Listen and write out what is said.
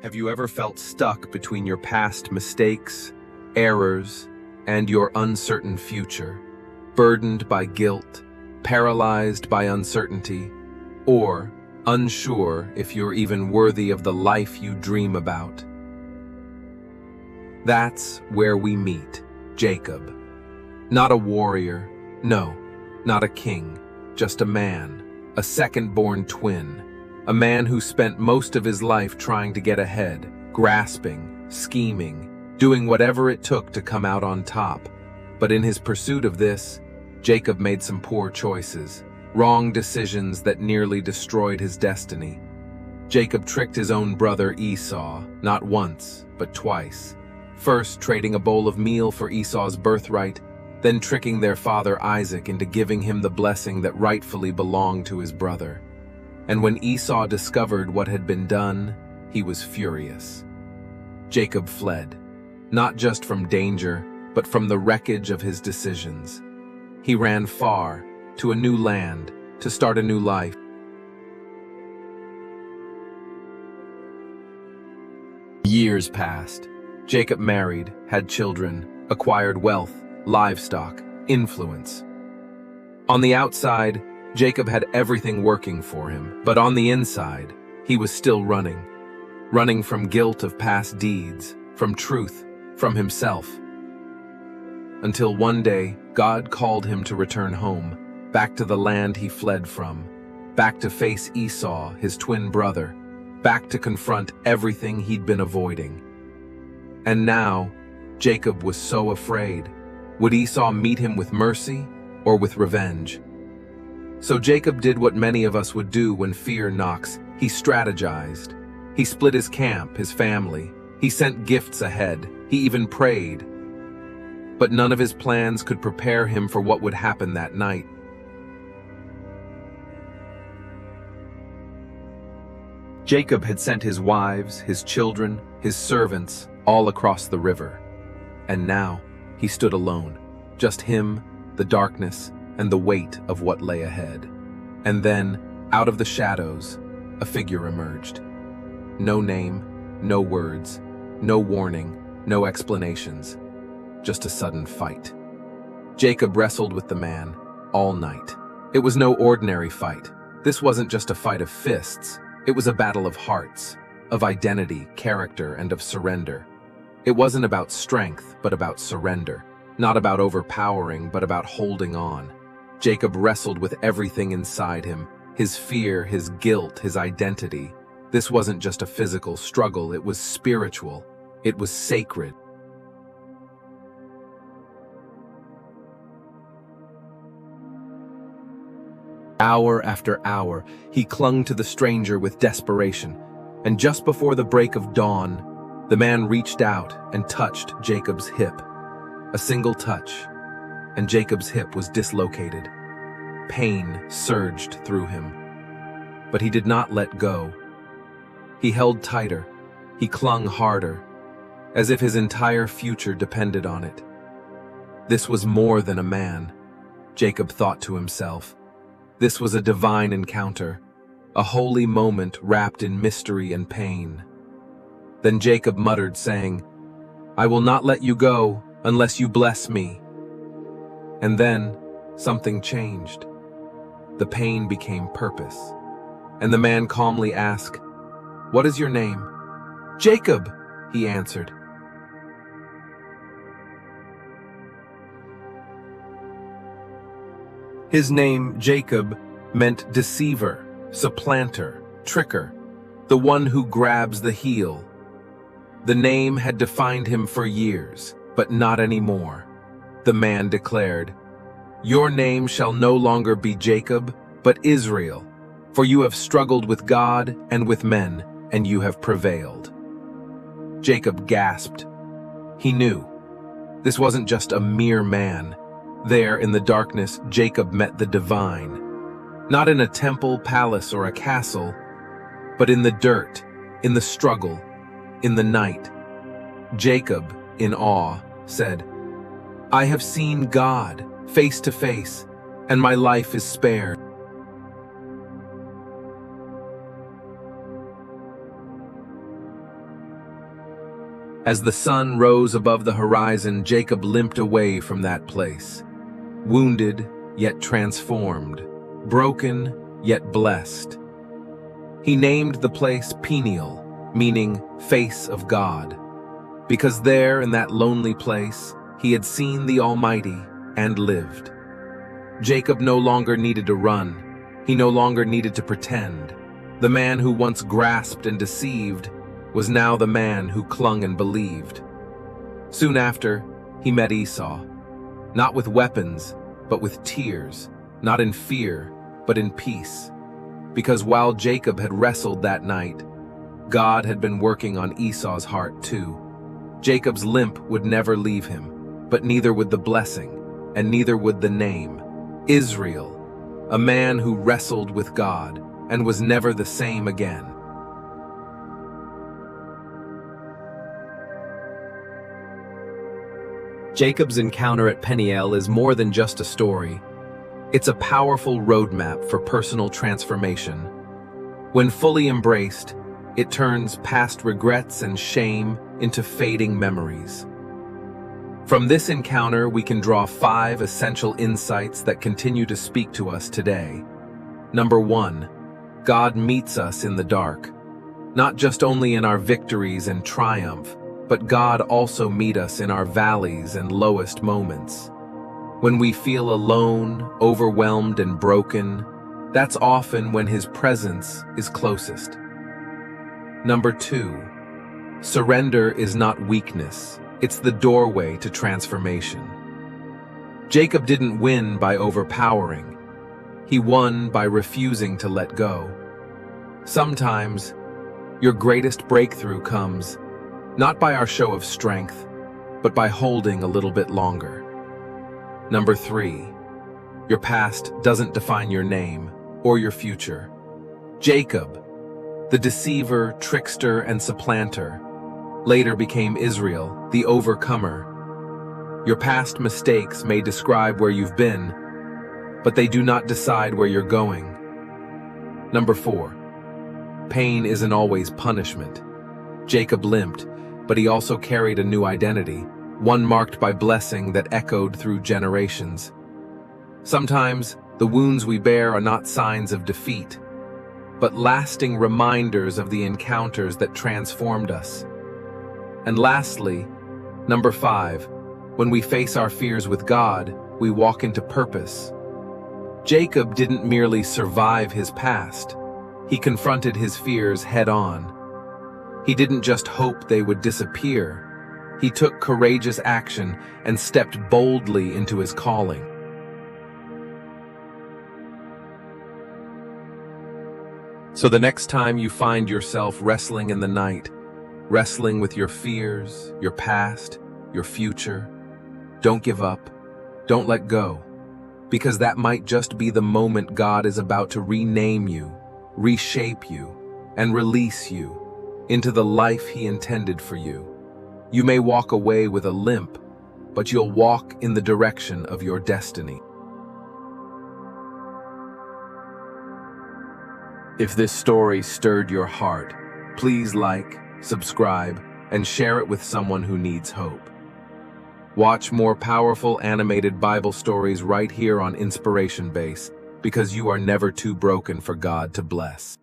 Have you ever felt stuck between your past mistakes, errors, and your uncertain future, burdened by guilt, paralyzed by uncertainty, or unsure if you're even worthy of the life you dream about? That's where we meet Jacob. Not a warrior, no, not a king, just a man, a second-born twin. A man who spent most of his life trying to get ahead, grasping, scheming, doing whatever it took to come out on top. But in his pursuit of this, Jacob made some poor choices, wrong decisions that nearly destroyed his destiny. Jacob tricked his own brother Esau, not once, but twice. First, trading a bowl of meal for Esau's birthright, then tricking their father Isaac into giving him the blessing that rightfully belonged to his brother. And when Esau discovered what had been done, he was furious. Jacob fled, not just from danger, but from the wreckage of his decisions. He ran far, to a new land, to start a new life. Years passed. Jacob married, had children, acquired wealth, livestock, influence. On the outside, Jacob had everything working for him, but on the inside, he was still running from guilt of past deeds, from truth, from himself. Until one day, God called him to return home, back to the land he fled from, back to face Esau, his twin brother, back to confront everything he'd been avoiding. And now, Jacob was so afraid. Would Esau meet him with mercy or with revenge? So Jacob did what many of us would do when fear knocks. He strategized. He split his camp, his family. He sent gifts ahead. He even prayed. But none of his plans could prepare him for what would happen that night. Jacob had sent his wives, his children, his servants, all across the river. And now, he stood alone. Just him, the darkness, and the weight of what lay ahead. And then, out of the shadows, a figure emerged. No name, no words, no warning, no explanations. Just a sudden fight. Jacob wrestled with the man all night. It was no ordinary fight. This wasn't just a fight of fists. It was a battle of hearts, of identity, character, and of surrender. It wasn't about strength, but about surrender. Not about overpowering, but about holding on. Jacob wrestled with everything inside him, his fear, his guilt, his identity. This wasn't just a physical struggle, it was spiritual. It was sacred. Hour after hour, he clung to the stranger with desperation, and just before the break of dawn, the man reached out and touched Jacob's hip. A single touch, and Jacob's hip was dislocated. Pain surged through him. But he did not let go. He held tighter. He clung harder, as if his entire future depended on it. This was more than a man, Jacob thought to himself. This was a divine encounter, a holy moment wrapped in mystery and pain. Then Jacob muttered, saying, "I will not let you go unless you bless me." And then something changed. The pain became purpose. And the man calmly asked, "What is your name?" "Jacob," he answered. His name, Jacob, meant deceiver, supplanter, tricker, the one who grabs the heel. The name had defined him for years, but not anymore. The man declared, "Your name shall no longer be Jacob, but Israel, for you have struggled with God and with men, and you have prevailed." Jacob gasped. He knew. This wasn't just a mere man. There in the darkness, Jacob met the divine. Not in a temple, palace, or a castle, but in the dirt, in the struggle, in the night. Jacob, in awe, said, "I have seen God face to face, and my life is spared." As the sun rose above the horizon, Jacob limped away from that place, wounded yet transformed, broken yet blessed. He named the place Peniel, meaning face of God, because there in that lonely place he had seen the Almighty and lived. Jacob no longer needed to run. He no longer needed to pretend. The man who once grasped and deceived was now the man who clung and believed. Soon after, he met Esau, not with weapons, but with tears, not in fear, but in peace. Because while Jacob had wrestled that night, God had been working on Esau's heart too. Jacob's limp would never leave him, but neither would the blessing, and neither would the name. Israel, a man who wrestled with God and was never the same again. Jacob's encounter at Peniel is more than just a story. It's a powerful roadmap for personal transformation. When fully embraced, it turns past regrets and shame into fading memories. From this encounter, we can draw 5 essential insights that continue to speak to us today. Number 1, God meets us in the dark. Not just only in our victories and triumph, but God also meets us in our valleys and lowest moments. When we feel alone, overwhelmed, and broken, that's often when His presence is closest. Number 2, surrender is not weakness. It's the doorway to transformation. Jacob didn't win by overpowering. He won by refusing to let go. Sometimes, your greatest breakthrough comes not by our show of strength, but by holding a little bit longer. Number 3, your past doesn't define your name or your future. Jacob, the deceiver, trickster, and supplanter, later became Israel, the overcomer. Your past mistakes may describe where you've been, but they do not decide where you're going. Number 4, pain isn't always punishment. Jacob limped, but he also carried a new identity, one marked by blessing that echoed through generations. Sometimes, the wounds we bear are not signs of defeat, but lasting reminders of the encounters that transformed us. And lastly, number 5, when we face our fears with God, we walk into purpose. Jacob didn't merely survive his past, he confronted his fears head-on. He didn't just hope they would disappear. He took courageous action and stepped boldly into his calling. So the next time you find yourself wrestling in the night, wrestling with your fears, your past, your future, don't give up, don't let go, because that might just be the moment God is about to rename you, reshape you, and release you into the life He intended for you. You may walk away with a limp, but you'll walk in the direction of your destiny. If this story stirred your heart, please like, subscribe, and share it with someone who needs hope. Watch more powerful animated Bible stories right here on Inspiration Base, because you are never too broken for God to bless.